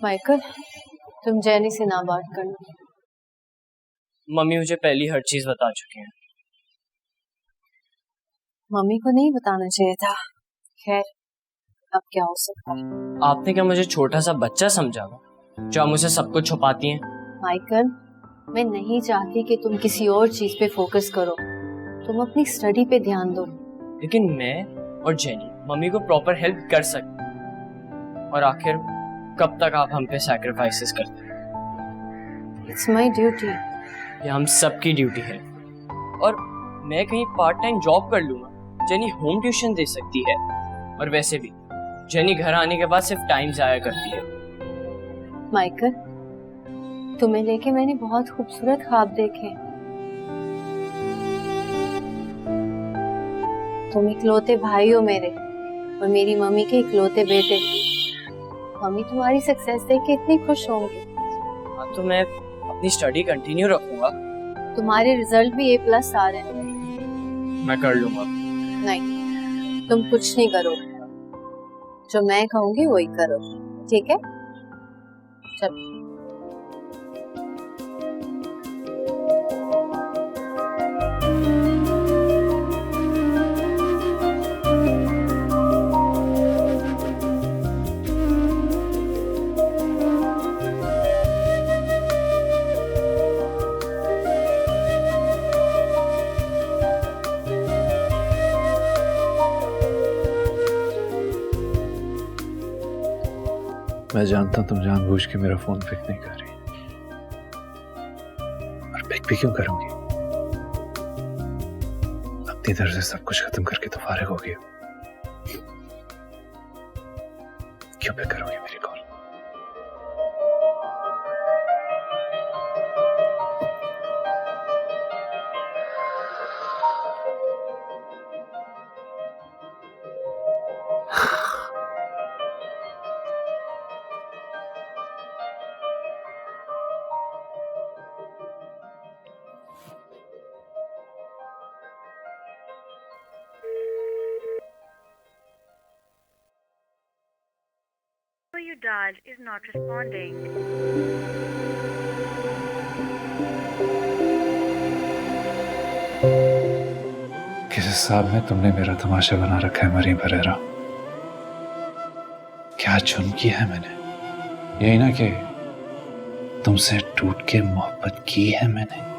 Michael, तुम जैनी से ना बात करना। मम्मी मुझे पहली हर चीज बता चुकी हैं। मम्मी को नहीं बताना चाहिए था। खैर, अब क्या हो सकता है। आपने क्या मुझे छोटा सा बच्चा समझा जो आप मुझे सब कुछ छुपाती हैं? माइकल, मैं नहीं चाहती कि तुम किसी और चीज पे फोकस करो। तुम अपनी स्टडी पे ध्यान दो। लेकिन मैं और जेनी मम्मी को प्रॉपर हेल्प कर सकते हैं। और आखिर कब तक आप हम पे सैक्रिफाइसेस करते हैं? It's my duty. ये हम सबकी ड्यूटी है। और मैं कहीं पार्ट टाइम जॉब कर लूंगा, जेनी होम ट्यूशन दे सकती है। और वैसे भी जेनी घर आने के बाद सिर्फ टाइम जाया करती है। माइकल, तुम्हें लेके मैंने बहुत खूबसूरत ख्वाब देखे। तुम इकलौते भाई हो मेरे, और मेरी मम्मी के इकलौते बेटे। मम्मी तुम्हारी सक्सेस देख के इतनी खुश होंगी। हाँ, तो मैं अपनी स्टडी कंटिन्यू रखूंगा। तुम्हारे रिजल्ट भी A+ आ रहे हैं। मैं कर लूंगा। नहीं, तुम कुछ नहीं करोगे। जो मैं कहूंगी वही करो, ठीक है? चलो। मैं जानता हूं तुम जानबूझ के मेरा फोन पिक नहीं कर रही, और पिक भी क्यों करूंगी? अपनी तरफ से सब कुछ खत्म करके तो फारिग हो गई। क्यों पिक करोगी मेरी call? You dialed is not responding. किस हिसाब में तुमने मेरा तमाशा बना रखा है मरीम परेरा? क्या जुर्म किया है मैंने? यही ना कि तुमसे टूट के मोहब्बत की है मैंने।